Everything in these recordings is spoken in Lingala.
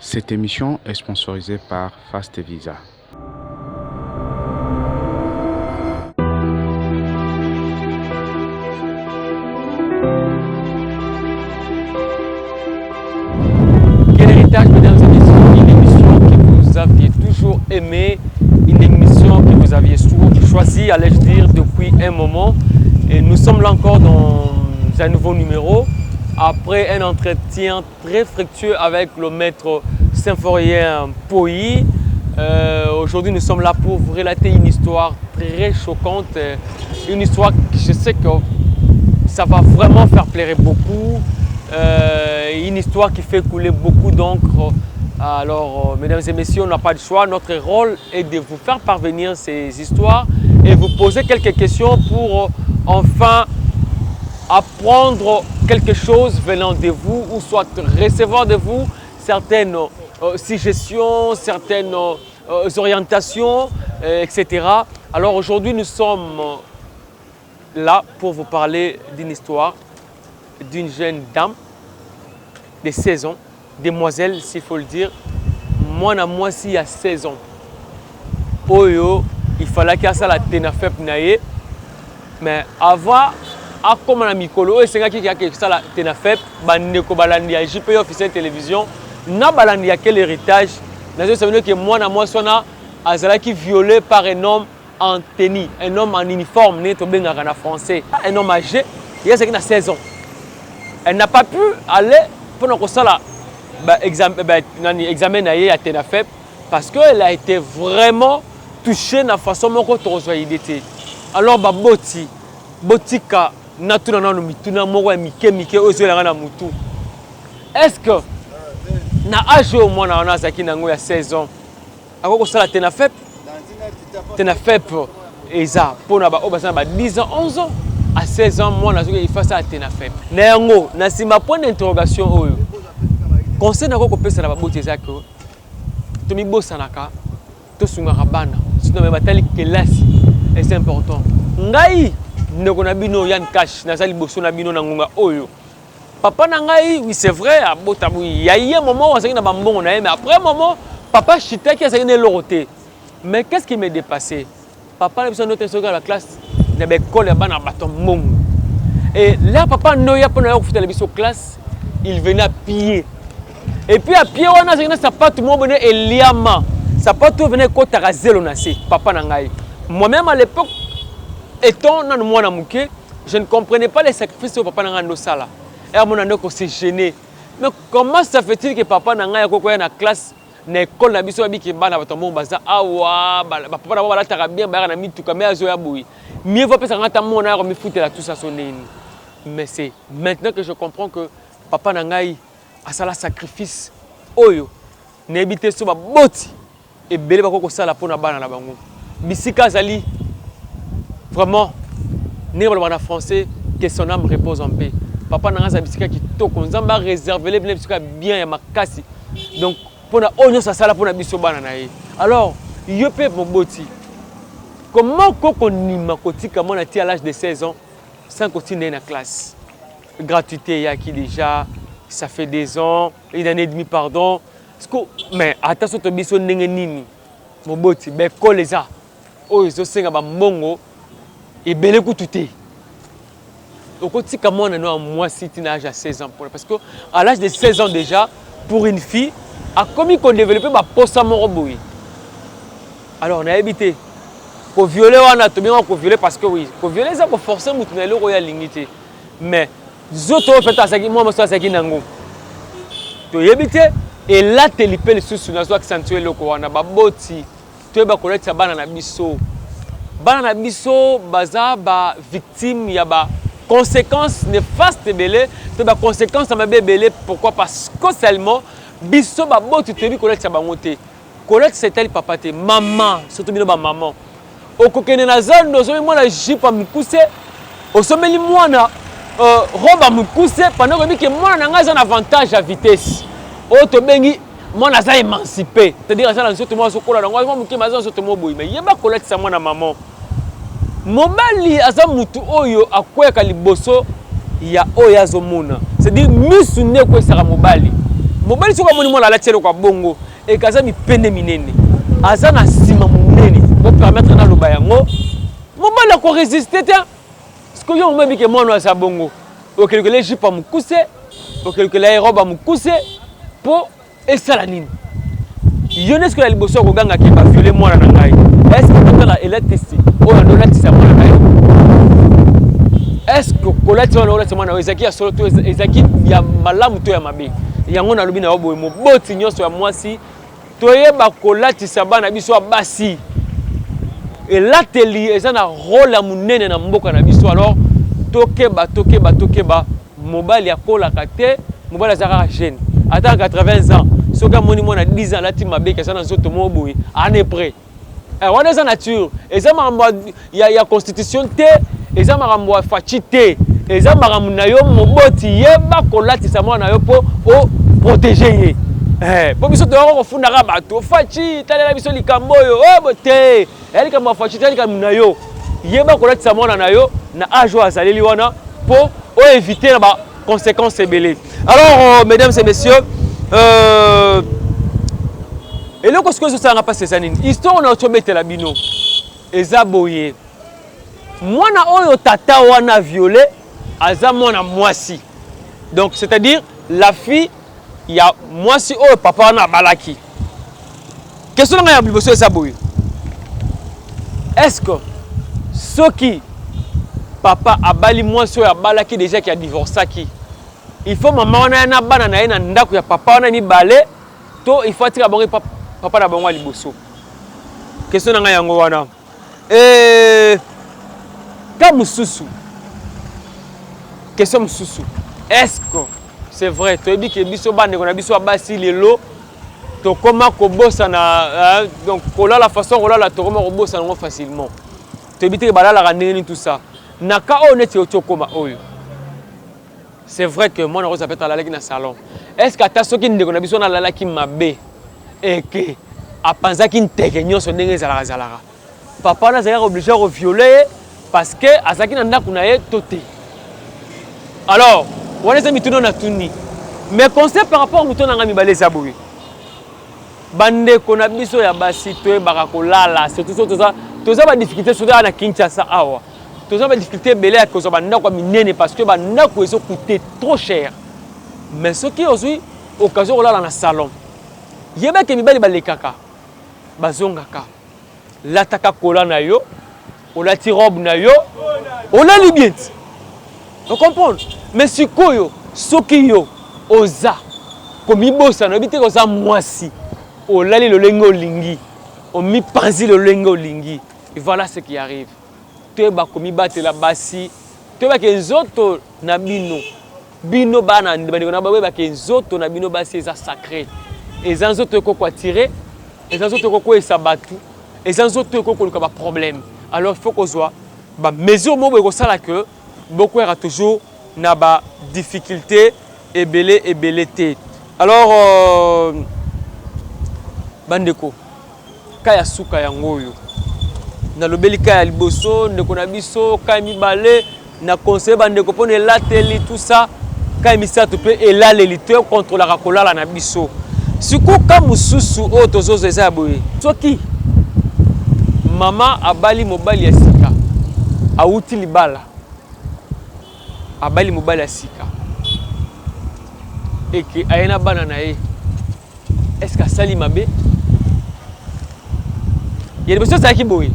Cette émission est sponsorisée par Fast Visa. Quel héritage, mesdames et messieurs, une émission que vous aviez toujours aimée, une émission que vous aviez choisi, allais-je dire, depuis un moment. Et nous sommes là encore dans un nouveau numéro, après un entretien très fructueux avec le maître symphorien Poyi. Aujourd'hui, nous sommes là pour vous relater une histoire très choquante, une histoire que je sais que ça va vraiment faire pleurer beaucoup, une histoire qui fait couler beaucoup d'encre. Alors, mesdames et messieurs, on n'a pas de choix. Notre rôle est de vous faire parvenir ces histoires et vous poser quelques questions pour enfin apprendre quelque chose venant de vous ou soit recevoir de vous certaines suggestions, certaines orientations, etc. Alors aujourd'hui, nous sommes là pour vous parler d'une histoire d'une jeune dame de 16 ans, demoiselle s'il faut le dire. Moi, il y a 16 ans. Oyo, il fallait qu'il y ait ça la tenafep naïe. Mais avant, comme on a mis Kolo, c'est qui a ça la tenafep, bandeko balandi a JP officiel télévision, na balandi a quel héritage. Ça veut dire que moi, sona azala qui violé par un homme en tenue, un homme en uniforme, né tombé en français, un homme âgé, il y a 16 ans. Elle n'a pas pu aller pendant que ça examen à tenafep parce qu'elle a été vraiment touchée de la façon dont on a été. Alors, botika natuna nanu mituna moko mike ozola na mutu. Est-ce que na âge au moins na zaki nango ya 16 ans akoko sala tenafep eza pona ba obasa ba 10 ans 11 ans à 16 ans moi na il fait ça tenafep na yango na sima point d'interrogation oyo conseil na ko pesa na ba boti ezaki to mi bosanaka to sunga bana sinon me batali kelasi et c'est important ngai ndeko na bino Yann Cash nazali boso na bino na ngunga oyo papa na ngai oui c'est vrai abota il y a un moment où on na bambongo na mais après un moment papa chita qui a ne loroté mais qu'est-ce qui m'est dépassé papa na biso notre secondaire la classe na l'école ya bana bato mbongo et là papa noya pona yo futa la biso classe il venait à pied et puis à pied on a ça sapato mo bonne eliama sapato venait kotaka zelo na se papa na ngai moi-même à l'époque étant dans moi je ne comprenais pas les sacrifices que papa n'a pas sala. Et à mon avis, c'est gêné. Mais comment ça fait-il que papa n'a pas dans la classe, dans l'école, dans la qui ba na batombo baza awa papa na ba la bien ba na mitu kamé azoya boui. Mieux vaut penser ngata mon na me foutre là tout ça sonné. Mais c'est maintenant que je comprends que papa n'a ngai a sala sacrifice oyo n'habiter sur ba boti et belé ba ko sala pona bana na bango. Bisika zali vraiment, né en français, que son âme repose en paix. Papa n'a pas de qui toque, on a réservé les bien à ma casse. Donc, pour la oignon, ça sala pour la bisobana. Alors, il peut mon boti. Comment on a côté comme on a à l'âge de 16 ans sans continuer dans la classe? Gratuité, il y a qui déjà, ça fait 2 ans, une année et demie, pardon. Mais attention, tu as biso nini. Mon boti, ben, coleza. Oh, ils ont 5 ans, mongo. Et bel écoutez. Au quotidien, moi, moi, si tu n'as à 16 ans. Parce qu'à l'âge de 16 ans déjà, pour une fille, à combien qu'on développe ma poste à mon robot. Alors, on a évité. Pour violer, on a tout bien pour violer parce que oui. Pour violer, ça pour forcer, on a le royal dignité. Mais, les autres, moi, je suis nango. Tu as évité. Et là, tu as lipé les sous-sous, tu as accentué le courant. Tu as boti. Tu as connaître ça, banana biso. Bana biso baza ba victime ya ba conséquences néfastes belé to ba conséquences ma belé pourquoi parce que seulement biso ba botu tebi collecte ba ngote collecte c'est elle papa te maman surtout bino ba maman okokene na zone ozo mona jipa mukuse osomeli mwana roba mukuse pendant que mwana na ngaza un avantage à vitesse o to bengi mwana za émancipé c'est-à-dire ça dans surtout moi sokola ngo moi muke maza surtout mo boy mais yeba collecte ça mwana maman mobali aza mutu oyo akweka liboso ya oyo azomona c'est-à-dire misu ne kwesaka mobali mobali soka moni mwana alati eloko ya bongo ekaza mipende minene aza na nsima monene bopermettre na loba yango mobali akoresiste te parceke yo momebi ke mwana aza bongo okelukela jupe ya mokuse okelukela robe ya mokuse mpo esala nini yo nde sikoyo ya liboso akogangaki baviole mwana na ngai estce totala elatisi oyo ndolatisa mwana na yo estce kolatisa wana olatisa mwana na yo ezalaki ya solo to ezalaki ya malamu to ya mabe yango nalobi na yo boye moboti nyonso ya mwasi toyeba kolatisa bana biso ya basi elateli eza na rôle ya monene na mboka na biso alors tokeba mobali akolaka te mobali aza kaka jeune ata 80 ans soki amoni mwana 10 ans alati mabe eza na nzoto moko boye ane près wana eza nature eza makambo ya constitution te eza makambo ya faci te eza makambo na yo moboti yeba kolatisa mwana na yo mpo oprotege ye po biso toyoko kofundaka bato faci talela biso likambo oyo bote eya likambo ya faci te likambo na yo yeba kolatisa mwana na yo na age oyo azaleli wana mpo oevite na baconséquence ebele. Alors mesdames et messieurs eloko sikoyo ezosalanga mpasi eza nini histoire na tobetela bino eza boye mwana oyo tata wana violé aza mwana mwasi donc c'est-à-dire la fille ya mwasi oyo papa wana abalaki question na ngai ya liboso eza boye est-ce que soki papa abali mwasi oyo abalaki déjà ki adivorçaki il faut mama wana ya na bana na ye na ndako ya papa wana mibale to il faut atika bango papa na bango ya liboso question na ngai yango wana ka mosusu question mosusu est-ce que c'est vrai toyebi ke biso bandeko na biso abasi lelo tokoma kobosana donc kolala façon kolala tokoma kobosana ngo facilement toyebi te balalaka ndenge nini tout ça na ka oyo neti otokoma oyo c'est vrai que mwana oyo zapeta alalaki na salon est-ce que ata soki ndeko na biso wana alalaki mabe eke apanzaki nteke nyonso ndenge ezalaka papa wana azalaki obligé koviole ye parce que azalaki na ndako na ye to te alors wana eza mituno na tuni mais conseil par rapport moto na nga mibale eza boye bandeko na biso ya basi toyebaka kolala surtout so toza badifficulté surtout na Kinshasa awa toza badifficulté ebele ya kozwa bandako ya minene parce que bandako ezokute trop cher mais soki ozwi occasion kolala na salon yebake mibali balekaka bazongaka lataka kola na yo olati robe na yo olali bien on comprend mais sikoyo soki yo oza komibosa no bite koza mwasi olali lolenge olingi omipanzi lolenge olingi et voilà ce qui arrive toyeba komibatela basi toyebaka nzoto na bino bana bandeko na bayebaka nzoto na bino basi eza sacré eza nzoto ekoko atire eza nzoto ekoko esa batu eza nzoto ekoko koluka baproblème alors il faut kozwa bamesure moko ekosala ke bokwera toujours na badifficulté ebele te alors bandeko ka ya suka yango oyo nalobeli ka ya liboso ndeko na biso ka ya mibale na conseil bandeko mpona elateli tout ça ka ya misato mpe elaleli te kontrolaka kolala na biso sikoyo ka mosusu oyo tozozo eza ya boye soki mama abali mobali ya sika awuti libala abali mobali ya sika eke aye na bana na ye est-ce que asali mabe ya liboso ezalaki boye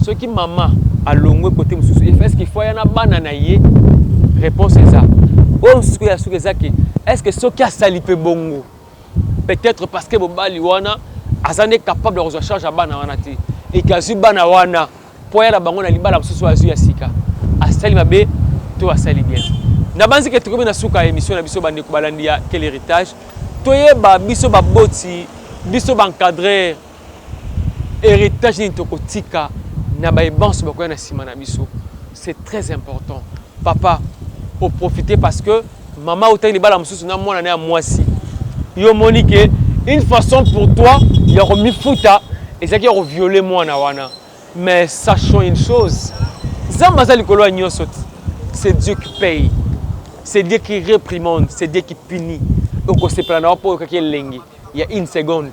soki mama alongwe kote mosusu est-ce qu'il faut aya na bana na ye réponse eza oyo mosusu ya suki ezaki est-ce que soki asali mpe bongo peut-être parce que mobali wana aza nde capable ya kozwa charge ya bana wana te eke azwi bana wana mpo aya na bango na libala mosusu azwi ya sika asali mabe to asali bien na banzi ke tokomi na suka émission na biso bandeko balandi ya quel héritage toyeba biso baboti biso baencadreur héritage nini tokotika na baebanso bakoya na nsima na biso c'est très important papa oprofite parce que mama otali libala mosusu na mwana na ya mwasi yo moni ke une façon pour toi ya komifuta ezalaki ya koviole mwana wana mais sachons une chose nzambe aza likolo ya nyonso te c'est Dieu qui paye c'est Dieu qui réprimande c'est Dieu qui punit au seplan pour que il y a une seconde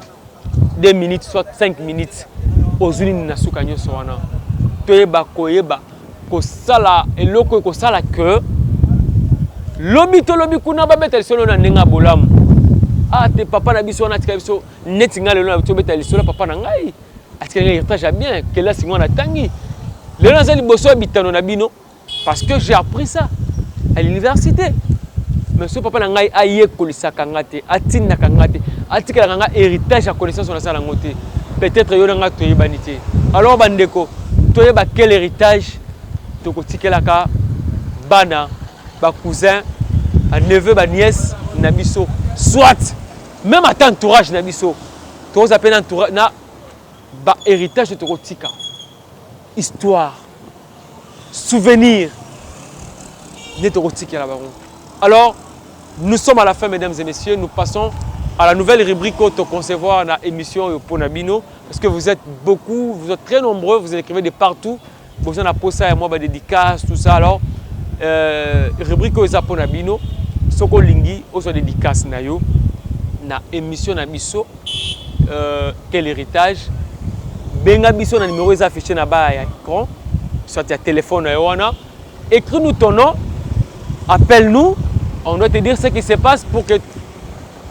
2 minutes soit 5 minutes aux unis na suka nyoso wana toyeba koyeba ko sala eloko ko sala que lobi kuna ba beta solo na ndenga bolamu ah te papa na biso na tika biso netinga lelo na beta solo papa na ngai atika ngai partage bien que là singo na tangi le na zali boso bitano na bino parce que j'ai appris ça à l'université. Mais ce papa n'a pas eu de kangate, atina kangate, atika kanga héritage à connaissance na sala ngote. Peut-être yo nga toyi banité. Alors bandeko, toye ba quel héritage to ko tikela ka bana, ba cousin, ba neveu, ba nièce na biso. Soit même à ton entourage na biso. To za pena entourage na ba héritage to ko tika. Histoire, souvenir. Ne to ko tikela baron. Alors nous sommes à la fin, mesdames et messieurs. Nous passons à la nouvelle rubrique auto concevoir dans l'émission Ponabino. Parce que vous êtes beaucoup, vous êtes très nombreux, vous écrivez de partout. Vous avez posé à moi, dédicace, tout ça. Alors, rubrique auto Ponabino, Soko Lingi, auto dédicace na yo, na émission na biso, quel héritage. Benga biso na numéro affiché na bas à écran, soit à téléphone na yoana. Écris-nous ton nom, appelle-nous. On doit te dire ce qui se passe pour que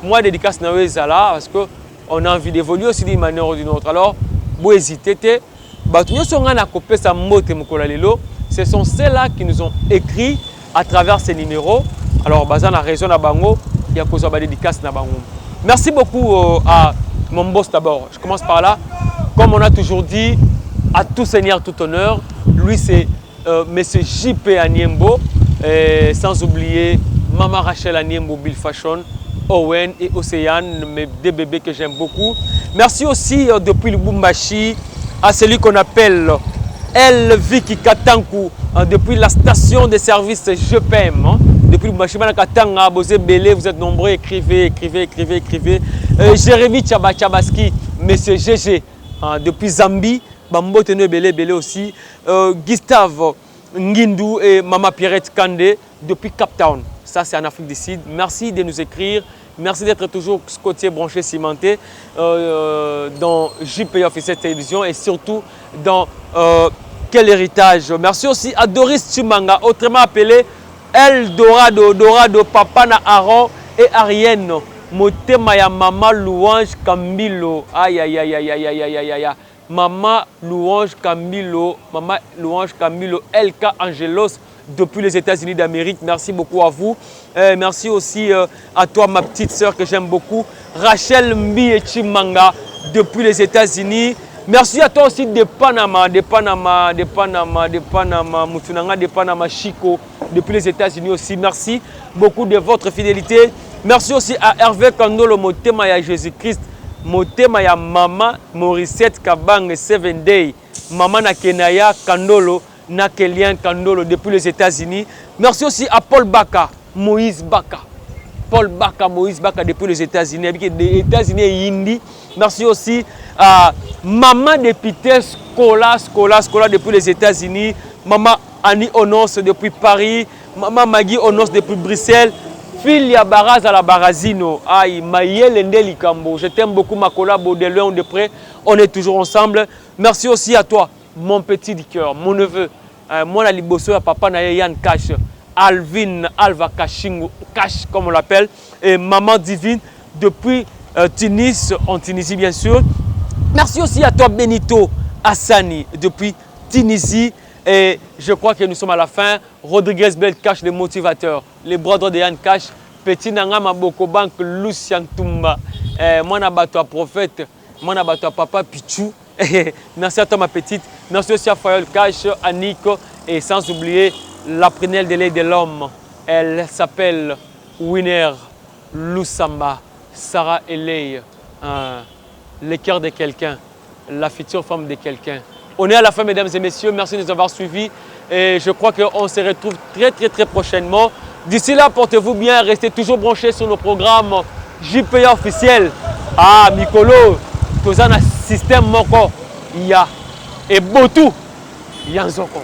moi, dédicace na là, parce qu'on a envie d'évoluer aussi d'une manière ou d'une autre. Alors, vous hésitez, ce sont ceux-là qui nous ont écrit à travers ces numéros. Alors, bazan a raison à Bango, il y a cause de dédicace na Bango. Merci beaucoup à mon boss d'abord. Je commence par là. Comme on a toujours dit, à tout seigneur, tout honneur. Lui, c'est Monsieur J.P. Aniembo, sans oublier Maman Rachel Aniembo, Bill Fashion, Owen et Océane, mes deux bébés que j'aime beaucoup. Merci aussi depuis le Bumbashi à celui qu'on appelle El Viki Katanku, depuis la station de service GPM. Depuis le Bumbashi, Katanga, Bosé Belé, vous êtes nombreux, écrivez. Jérémy Tchabaski, Monsieur GG, depuis Zambie, Bambo Tene Belé aussi. Gustave Ngindou et Maman Pierrette Kande, depuis Cap Town. Ça, c'est en Afrique du Sud. Merci de nous écrire. Merci d'être toujours côtier branché, cimenté dans JPA Officiel Télévision et surtout dans Quel héritage. Merci aussi à Doris Chumanga, autrement appelé El Dorado, Papa na Aaron et Arienne. Motema ya Mama Louange Camilo. Aïe. Maman Louange Camilo, LK Angelos. Depuis les États-Unis d'Amérique. Merci beaucoup à vous. Merci aussi à toi, ma petite sœur que j'aime beaucoup. Rachel Mbi Chimanga, depuis les États-Unis. Merci à toi aussi de Panama, Moutunanga de Panama, Chico, depuis les États-Unis aussi. Merci beaucoup de votre fidélité. Merci aussi à Hervé Kandolo, Motema ya Jésus-Christ, Motema ya Mama Morissette Kabang 7 Day, Mama na Kenaya Kandolo, Nakelian Kandolo depuis les États-Unis. Merci aussi à Paul Baka, Moïse Baka depuis les États-Unis, avec les États-Unis et Indi. Merci aussi à Maman de Peter Scola depuis les États-Unis. Maman Annie Onos depuis Paris. Maman Maggie Onos depuis Bruxelles. Filia Baraz à la Barazino. Aïe, Maïel Ndeli Kambo. Je t'aime beaucoup, ma collabo de loin ou de près. On est toujours ensemble. Merci aussi à toi, mon petit du cœur, mon neveu. Moi, la liboso à papa na Yann Cash. Alvin Alva Kashingo, Cash comme on l'appelle. Et Maman Divine depuis Tunis, en Tunisie bien sûr. Merci aussi à toi, Benito Hassani, depuis Tunisie. Et je crois que nous sommes à la fin. Rodriguez Bel Cash, le motivateur. Les bras droits de Yann Cash. Petit Nangama Bokobank, Lucien Toumba. Moi, je prophète. Moi, je papa Pichou. Merci à toi, ma petite. Merci aussi à Fayol Cash, à Nico. Et sans oublier la prunelle de l'aide de l'homme. Elle s'appelle Winner Lusamba. Sarah Eley. Le cœur de quelqu'un. La future femme de quelqu'un. On est à la fin, mesdames et messieurs. Merci de nous avoir suivis. Et je crois qu'on se retrouve très prochainement. D'ici là, portez-vous bien. Restez toujours branchés sur nos programmes JPA officiels. Ah, Mikolo, tout ça, un système moko. Il y a. Et Botou, il y a un zoko.